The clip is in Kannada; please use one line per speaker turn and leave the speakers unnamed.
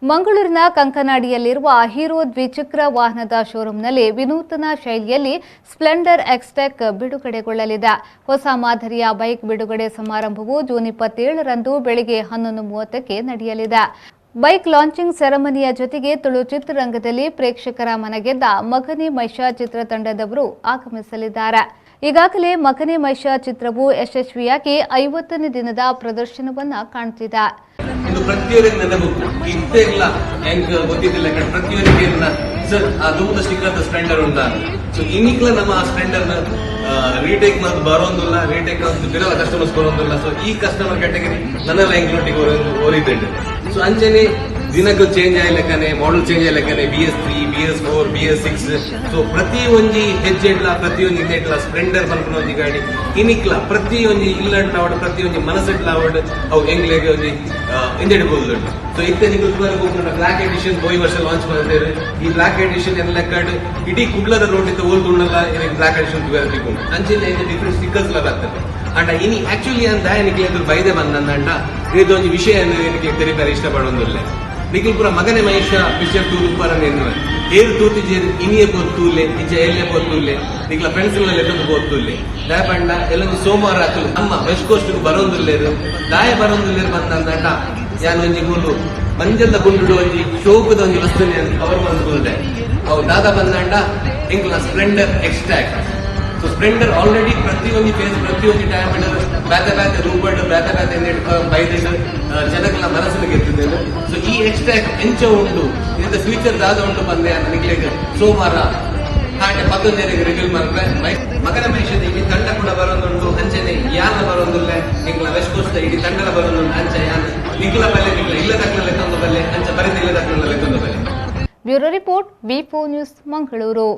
ಮಂಗಳೂರಿನ ಕಂಕನಾಡಿಯಲ್ಲಿರುವ ಹೀರೋ ದ್ವಿಚಕ್ರ ವಾಹನದ ಶೋರೂಂನಲ್ಲಿ ವಿನೂತನ ಶೈಲಿಯಲ್ಲಿ ಸ್ಪ್ಲೆಂಡರ್ ಎಕ್ಸ್ಟೆಕ್ ಬಿಡುಗಡೆಗೊಳ್ಳಲಿದೆ. ಹೊಸ ಮಾದರಿಯ ಬೈಕ್ ಬಿಡುಗಡೆ ಸಮಾರಂಭವು ಜೂನ್ 27ರಂದು ಬೆಳಗ್ಗೆ 11:30ಕ್ಕೆ ನಡೆಯಲಿದೆ. ಬೈಕ್ ಲಾಂಚಿಂಗ್ ಸೆರೆಮನಿಯ ಜೊತೆಗೆ ತುಳು ಚಿತ್ರರಂಗದಲ್ಲಿ ಪ್ರೇಕ್ಷಕರ ಮನಗೆದ್ದ ಮಗನಿ ಮೈಷಾ ಚಿತ್ರತಂಡದವರು ಆಗಮಿಸಲಿದ್ದಾರೆ. ಈಗಾಗಲೇ ಮಗನಿ ಮೈಷಾ ಚಿತ್ರವು ಯಶಸ್ವಿಯಾಗಿ 50ನೇ ದಿನದ ಪ್ರದರ್ಶನವನ್ನ ಕಾಣುತ್ತಿದೆ.
ಇದು ಪ್ರತಿಯೊಬ್ಬರಿಗೆ ನೆನಪು ಇಷ್ಟೇ ಇಲ್ಲ ಹೆಂಗ್ ಗೊತ್ತಿದ್ದಿಲ್ಲ ಪ್ರತಿಯೊಬ್ಬರಿಗೆ ಸರ್ ಅದು ಸ್ಟಿಕ್ಕರ್ ಸ್ಪ್ಲೆಂಡರ್ ಉಂಟಾ ಸೊ ಇನ್ನಿಕ್ಲ ನಮ್ಮ ಆ ಸ್ಪ್ಲೆಂಡರ್ ರೀಟೇಕ್ ಮಾಡಿ ಬರೋದಿಲ್ಲ ರೀಟೇಕ್ ಬಿರೋ ಕಸ್ಟಮರ್ಸ್ ಬರೋದಿಲ್ಲ ಸೊ ಈ ಕಸ್ಟಮರ್ ಕ್ಯಾಟಗರಿ ನನ್ನೆಲ್ಲ ಇಂಕ್ಲೂಡಿಂಗ್ ಓರಿದ್ದೆ ಸೊ ಅಂಚನೆ ದಿನಕ್ಕೂ ಚೇಂಜ್ ಆಯ್ಲಕ್ಕನೆ ಮಾಡಲ್ ಚೇಂಜ್ ಆಯ್ಲಕ್ಕನೆ BS3 BS4 BS6 ಸೊ ಪ್ರತಿ ಒಂಜಿ ಹೆಜ್ಜೆ ಇಡ್ಲ ಪ್ರತಿ ಒಂಜಿ ಇಡ್ಲ ಸ್ಪ್ಲೆಂಡರ್ ಬಂದ್ಕೊಂಡು ಒಂಜಿ ಗಾಡಿ ಇನ್ನಿಕ್ಲ ಪ್ರತಿ ಒಂಜಿ ಇಲ್ಲಡ್ ಆವಡ್ ಪ್ರತಿ ಒಂಜಿ ಮನಸ್ಸಿಡ್ಲ ಆವಡ್ ಅವು ಎಂಗ್ಲೆಗೆ ಒಂಜಿ ಇಂದಿಡ್ಬೋದು ಸೊ ಇತ್ತೆ ನೀವು ಬ್ಲಾಕ್ ಎಡಿಷನ್ ಈ ವರ್ಷ ಲಾಂಚ್ ಮಾಡಿದ್ದೇವೆ. ಈ ಬ್ಲಾಕ್ ಎಡಿಷನ್ ಎಲ್ಲ ಲೆಕ್ಕಡ್ ಇಡೀ ಕುಡ್ಲದ ರೋಡ್ ಇತ್ತು ಓಲ್ಡ್ ಉಂಡಲ್ಲ ಬ್ಲಾಕ್ ಎಡಿಷನ್ ತಿಳ್ಕೊಂಡು ಅಂಚಿನ ಡಿಫ್ರೆಂಟ್ ಸ್ಟಿಕ್ಕರ್ಸ್ ಎಲ್ಲ ಬರ್ತದೆ ಅಂಡ ಇನಿ ಆಕ್ಚುಲಿ ಅಂತ ನಿಖಿಲ್ ಬೈದೆ ಬಂದಂಡ ಇದೊಂದು ವಿಷಯ ನಿಖಿಲ್ ತೆರಿತಾರೆ ಇಷ್ಟಪಡೋದಿಲ್ಲ. ನಿಖಿಲ್ ಪುರ ಮಗನೇ ಮಹೇಶ ಪಿಕ್ಚರ್ ತೂರು ಪರನೇನು ಏರು ತೂತಿಜೇರು ಇನಿಯೇ ಪೊತ್ತೂಲೆ ನಿಜ ಎಲ್ಲೇ ಪೊತ್ತೂಲೆ ನಿಖಿಲ ಫ್ರೆಂಡ್ಸ್ ಎತ್ತೊಂದು ಪೊತ್ತೂಲೆ ದಾಯ ಪಂಡ ಎಲ್ಲೊಂದು ಸೋಮವಾರ ಹಾಕಲು ನಮ್ಮ ವೆಸ್ಟ್ ಕೋಸ್ಟ್ ಬರೋದಿಲ್ಲೇರು ದಾಯ ಬರೋದಿಲ್ಲೇರು ಬಂದಂಡ ಯಾನು ಒಂಜಿ ಗುಂಡು ಮಂಜದ ಗುಂಡು ಒಂಜಿ ಶೋಕದ ಒಂಜಿ ವಸ್ತುನೆ ಅವರು ಬಂದ್ಕೊಂಡೆ ಅವು ದಾದ ಬಂದಂಡ ಇಂಕ್ಲ ಸ್ಪ್ಲೆಂಡರ್ ಎಕ್ಸ್ಟ್ಯಾಕ್ ಸೊ ಸ್ಪ್ಲೆಂಡರ್ ಆಲ್ರೆಡಿ ಪ್ರತಿಯೊಂದು ಫೇಸ್ ಪ್ರತಿಯೊಂದು ಡಯಾಮೀಟರ್ ಬ್ಯಾತೆ ರೂಪಡ್ ಬ್ಯಾತೆ ಬೈದಿಟ್ಟು ಜನಗಳ ಮನಸ್ಸಿಗೆ ಗೆದ್ದಿದ್ದೇನೆ. ಸೊ ಈ ಎಕ್ಸ್ಟ್ರಾಕ್ಟ್ ಎಂಚ ಉಂಟು ಇದರ ಫ್ಯೂಚರ್ ದಾದ ಉಂಟು ಬಂದೆ ನನಗೆ ಸೋಮವಾರ ಹಾಗೆ 11ರಿಗೆ ರಿವೀಲ್ ಮಾಡಿದ್ರೆ ಮಗನ ಮನುಷ್ಯದ ಇಡೀ ತಂಡ ಕೂಡ ಬರೋದುಂಟು ಅಂಚೆನೆ ಯಾನ ಬರೋದಿಲ್ಲ ನಿಂಗಳ ವೆಸ್ಟ್ ಕೋಸ್ಟ್ ಇಡೀ ತಂಡದ ಬರೋದುಂಟು ಅಂಚ ಯಾನ ನಿಖಲ ಬಲ್ಲೆ ನಿಖಲ ಇಲ್ಲ ತಕ್ಕಲ ಲೆಕ್ಕೊಂದು ಬಲ್ಲೆ ಅಂಚ ಬರೆದಿಲ್ಲ ತಕ್ಕಲ ಲೆಕ್ಕೊಂದು ಬಲ್ಲೆ.
Bureau report B4 news Mangaluru.